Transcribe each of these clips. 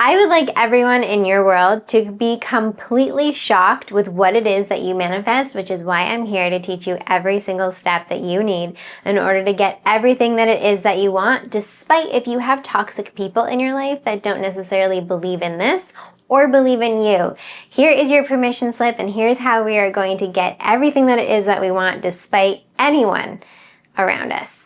I would like everyone in your world to be completely shocked with what it is that you manifest, which is why I'm here to teach you every single step that you need in order to get everything that it is that you want, despite if you have toxic people in your life that don't necessarily believe in this or believe in you. Here is your permission slip, and here's how we are going to get everything that it is that we want despite anyone around us.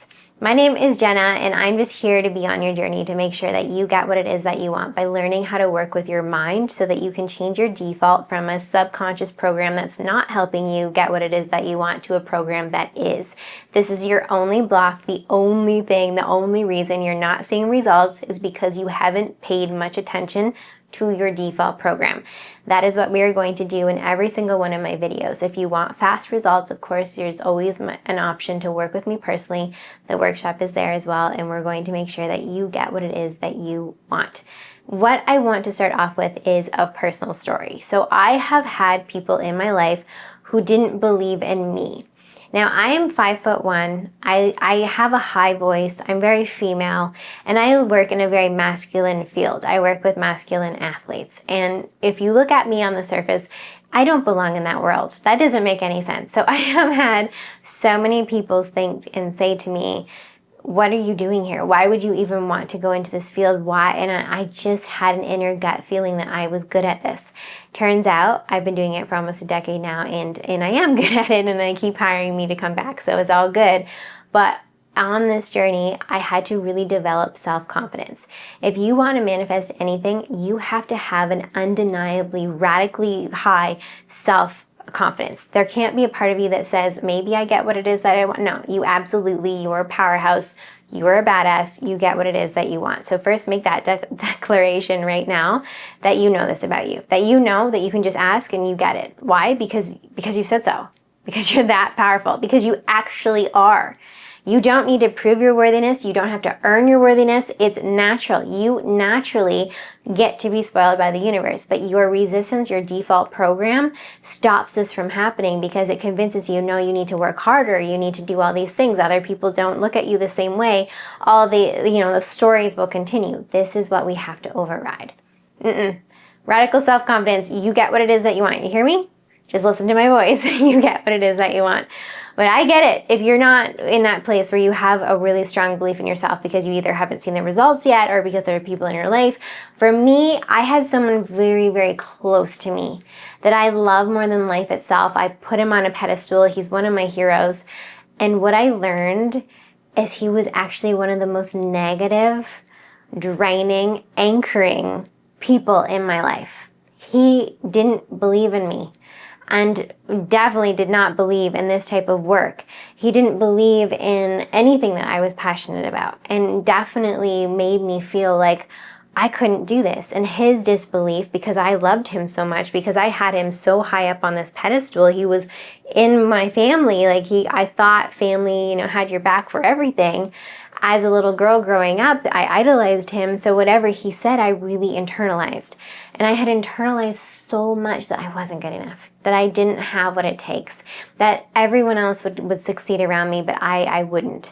My name is Jenna, and I'm just here to be on your journey to make sure that you get what it is that you want by learning how to work with your mind so that you can change your default from a subconscious program that's not helping you get what it is that you want to a program that is. This is your only block. The only thing, the only reason you're not seeing results is because you haven't paid much attention to your default program. That is what we are going to do in every single one of my videos. If you want fast results, of course, there's always an option to work with me personally. The workshop is there as well, and we're going to make sure that you get what it is that you want. What I want to start off with is a personal story. So I have had people in my life who didn't believe in me. Now, I am 5'1". I have a high voice. I'm very female, and I work in a very masculine field. I work with masculine athletes. And if you look at me on the surface, I don't belong in that world. That doesn't make any sense. So I have had so many people think and say to me, what are you doing here? Why would you even want to go into this field? Why? And I just had an inner gut feeling that I was good at this. Turns out I've been doing it for almost a decade now, and I am good at it, and they keep hiring me to come back, so it's all good. But on this journey, I had to really develop self-confidence. If you want to manifest anything, you have to have an undeniably, radically high self-confidence. There can't be a part of you that says, maybe I get what it is that I want. No, you absolutely, you're a powerhouse. You're a badass. You get what it is that you want. So first make that declaration right now that you know this about you, that you know that you can just ask and you get it. Why? Because you said so. Because you're that powerful. Because you actually are. You don't need to prove your worthiness. You don't have to earn your worthiness. It's natural. You naturally get to be spoiled by the universe. But your resistance, your default program, stops this from happening because it convinces you, no, you need to work harder. You need to do all these things. Other people don't look at you the same way. All the stories will continue. This is what we have to override. Radical self-confidence. You get what it is that you want. You hear me? Just listen to my voice. You get what it is that you want. But I get it. If you're not in that place where you have a really strong belief in yourself because you either haven't seen the results yet or because there are people in your life. For me, I had someone very, very close to me that I love more than life itself. I put him on a pedestal. He's one of my heroes. And what I learned is he was actually one of the most negative, draining, anchoring people in my life. He didn't believe in me. And definitely did not believe in this type of work. He didn't believe in anything that I was passionate about, and definitely made me feel like I couldn't do this. And his disbelief, because I loved him so much, because I had him so high up on this pedestal, he was in my family. I thought family, had your back for everything. As a little girl growing up, I idolized him. So whatever he said, I really internalized. And I had internalized so much that I wasn't good enough, that I didn't have what it takes, that everyone else would succeed around me, but I wouldn't.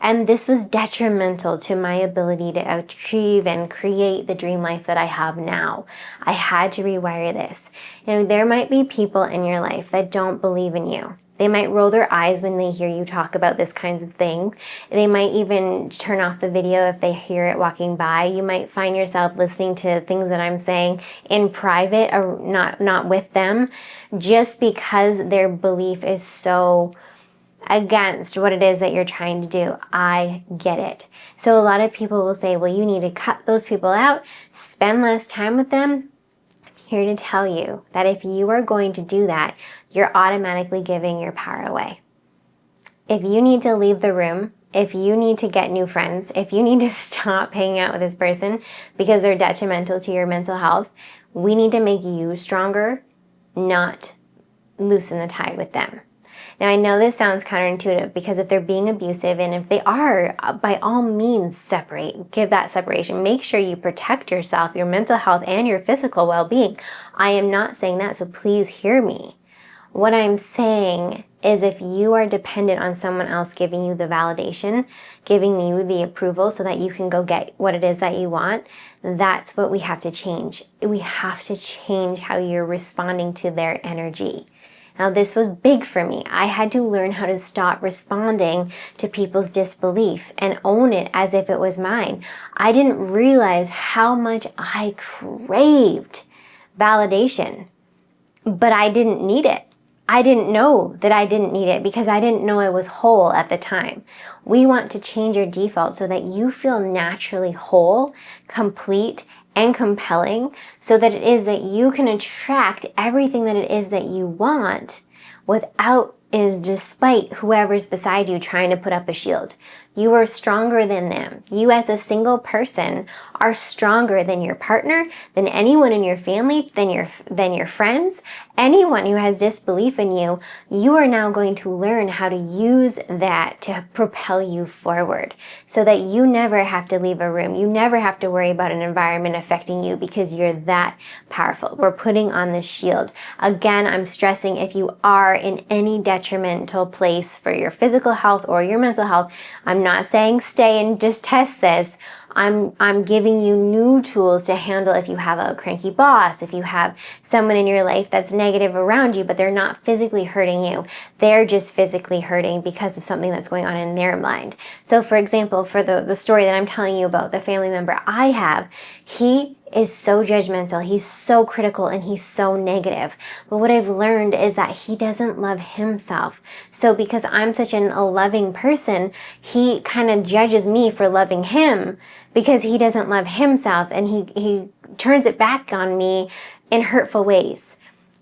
And this was detrimental to my ability to achieve and create the dream life that I have now. I had to rewire this. There might be people in your life that don't believe in you. They might roll their eyes when they hear you talk about this kinds of thing. They might even turn off the video if they hear it walking by. You might find yourself listening to things that I'm saying in private or not with them, just because their belief is so against what it is that you're trying to do. I get it. So a lot of people will say, well, you need to cut those people out, spend less time with them. Here to tell you that if you are going to do that, you're automatically giving your power away. If you need to leave the room, if you need to get new friends, if you need to stop hanging out with this person because they're detrimental to your mental health, we need to make you stronger, not loosen the tie with them. Now, I know this sounds counterintuitive because if they're being abusive, and if they are, by all means, separate. Give that separation. Make sure you protect yourself, your mental health, and your physical well-being. I am not saying that, so please hear me. What I'm saying is if you are dependent on someone else giving you the validation, giving you the approval so that you can go get what it is that you want. That's what we have to change. We have to change how you're responding to their energy. Now, this was big for me. I had to learn how to stop responding to people's disbelief and own it as if it was mine. I didn't realize how much I craved validation, but I didn't need it. I didn't know that I didn't need it because I didn't know I was whole at the time. We want to change your default so that you feel naturally whole, complete, and compelling, so that it is that you can attract everything that it is that you want without and despite whoever's beside you trying to put up a shield. You are stronger than them. You as a single person are stronger than your partner, than anyone in your family, than your friends, anyone who has disbelief in you. You are now going to learn how to use that to propel you forward so that you never have to leave a room. You never have to worry about an environment affecting you because you're that powerful. We're putting on this shield. Again, I'm stressing if you are in any detrimental place for your physical health or your mental health, I'm not saying stay and just test this. I'm giving you new tools to handle if you have a cranky boss, if you have someone in your life that's negative around you, but they're not physically hurting you. They're just physically hurting because of something that's going on in their mind. So for example, for the story that I'm telling you about, the family member I have, he is so judgmental, he's so critical, and he's so negative. But what I've learned is that he doesn't love himself. So because I'm such a loving person, he kind of judges me for loving him because he doesn't love himself, and he turns it back on me in hurtful ways.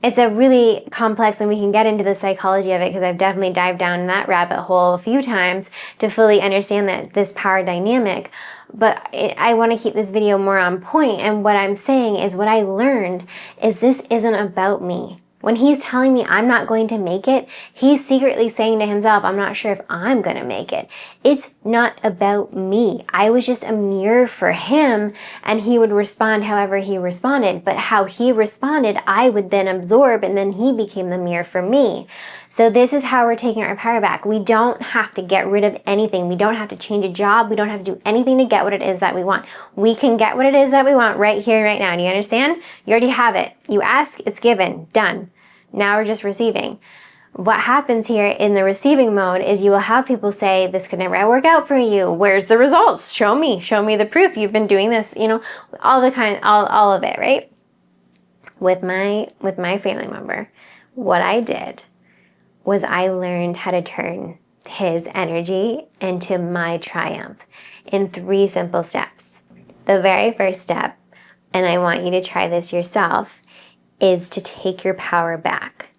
It's a really complex, and we can get into the psychology of it because I've definitely dived down that rabbit hole a few times to fully understand that this power dynamic. But I want to keep this video more on point, and what I'm saying is what I learned is this isn't about me. When he's telling me I'm not going to make it, he's secretly saying to himself, I'm not sure if I'm going to make it. It's not about me. I was just a mirror for him, and he would respond however he responded. But how he responded, I would then absorb, and then he became the mirror for me. So this is how we're taking our power back. We don't have to get rid of anything. We don't have to change a job. We don't have to do anything to get what it is that we want. We can get what it is that we want right here, right now. Do you understand? You already have it. You ask, it's given, done. Now we're just receiving. What happens here in the receiving mode is you will have people say, this could never work out for you. Where's the results? Show me the proof. You've been doing this, all of it, right? With my family member, what I did was I learned how to turn his energy into my triumph in 3 simple steps. The very first step, and I want you to try this yourself, is to take your power back.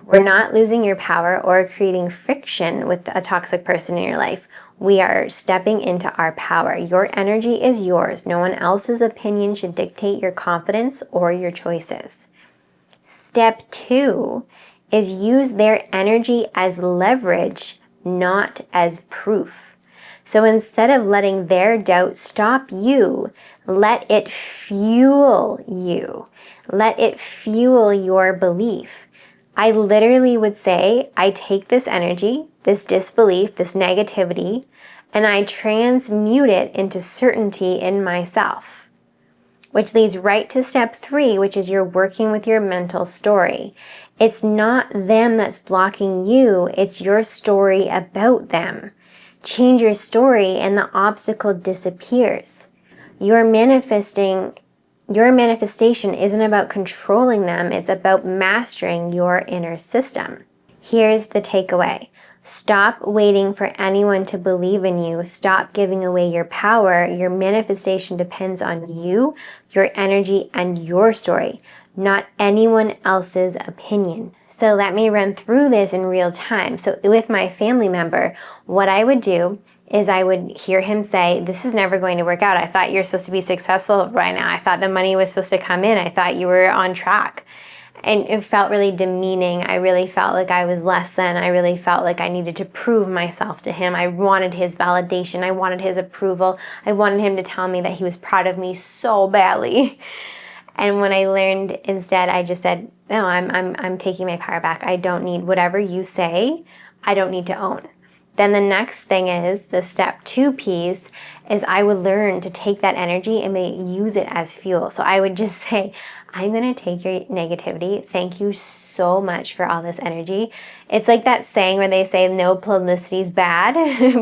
We're not losing your power or creating friction with a toxic person in your life. We are stepping into our power. Your energy is yours. No one else's opinion should dictate your confidence or your choices. Step 2 is use their energy as leverage, not as proof. So instead of letting their doubt stop you, let it fuel you. Let it fuel your belief. I literally would say, I take this energy, this disbelief, this negativity, and I transmute it into certainty in myself. Which leads right to step 3, which is you're working with your mental story. It's not them that's blocking you, it's your story about them. Change your story and the obstacle disappears. Your manifestation isn't about controlling them, it's about mastering your inner system. Here's the takeaway. Stop waiting for anyone to believe in you. Stop giving away your power. Your manifestation depends on you, your energy, and your story, not anyone else's opinion. So let me run through this in real time. So with my family member, what I would do is I would hear him say, this is never going to work out. I thought you were supposed to be successful right now. I thought the money was supposed to come in. I thought you were on track. And it felt really demeaning. I really felt like I was less than. I really felt like I needed to prove myself to him. I wanted his validation. I wanted his approval. I wanted him to tell me that he was proud of me so badly. And when I learned instead, I just said, no, I'm taking my power back. I don't need whatever you say. I don't need to own. Then the next thing is the step 2 piece is I would learn to take that energy and use it as fuel. So I would just say, I'm going to take your negativity. Thank you so much for all this energy. It's like that saying where they say no publicity is bad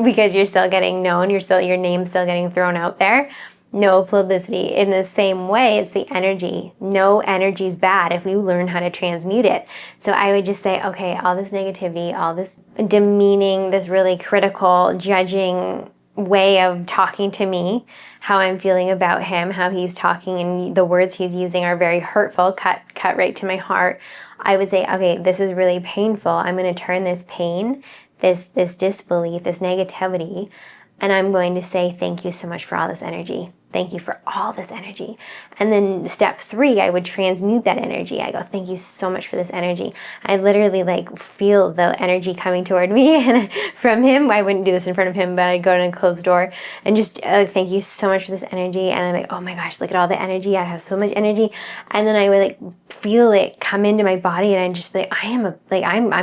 because you're still getting known, your name's still getting thrown out there. No publicity. In the same way, it's the energy. No energy is bad if we learn how to transmute it. So I would just say, okay, all this negativity, all this demeaning, this really critical, judging way of talking to me, how I'm feeling about him, how he's talking, and the words he's using are very hurtful, cut right to my heart. I would say, okay, this is really painful. I'm going to turn this pain, this disbelief, this negativity, and I'm going to say thank you so much for all this energy. Thank you for all this energy. And then step 3, I would transmute that energy. I go, thank you so much for this energy. I literally feel the energy coming toward me and from him. I wouldn't do this in front of him, but I'd go in a closed door and just thank you so much for this energy. And I'm like, oh my gosh, look at all the energy. I have so much energy. And then I would feel it come into my body and I'd just be like, I'm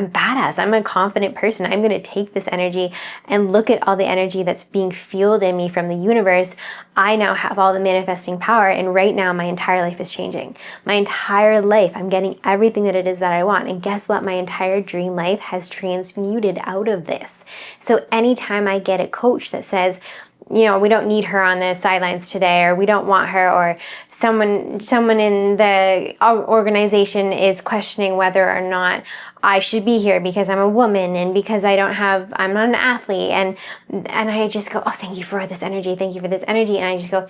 badass. I'm a confident person. I'm going to take this energy and look at all the energy that's being fueled in me from the universe. I now have all the manifesting power, and right now my entire life is changing. My entire life, I'm getting everything that it is that I want. And guess what? My entire dream life has transmuted out of this. So anytime I get a coach that says, we don't need her on the sidelines today, or we don't want her, or someone in the organization is questioning whether or not I should be here because I'm a woman and because I'm not an athlete, and I just go, oh, thank you for this energy, thank you for this energy, and I just go,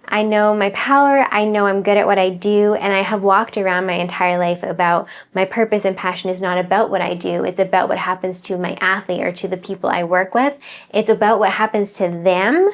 I know my power, I know I'm good at what I do, and I have walked around my entire life about my purpose and passion is not about what I do. It's about what happens to my athlete or to the people I work with. It's about what happens to them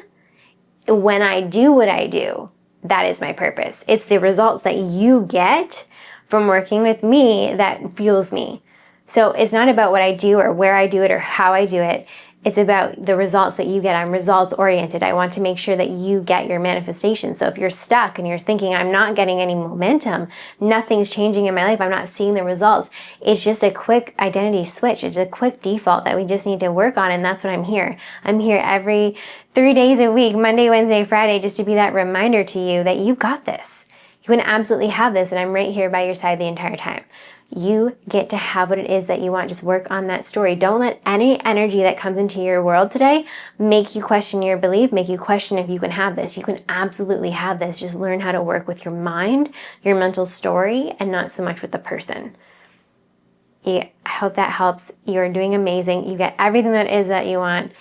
when I do what I do. That is my purpose. It's the results that you get from working with me that fuels me. So it's not about what I do or where I do it or how I do it. It's about the results that you get. I'm results oriented. I want to make sure that you get your manifestation. So if you're stuck and you're thinking, I'm not getting any momentum, nothing's changing in my life, I'm not seeing the results, it's just a quick identity switch. It's a quick default that we just need to work on. And that's what I'm here. I'm here every 3 days a week, Monday, Wednesday, Friday, just to be that reminder to you that you've got this. You can absolutely have this. And I'm right here by your side the entire time. You get to have what it is that you want. Just work on that story. Don't let any energy that comes into your world today make you question your belief, make you question if you can have this. You can absolutely have this. Just learn how to work with your mind, your mental story, and not so much with the person. I hope that helps. You're doing amazing. You get everything that is that you want.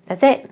That's it.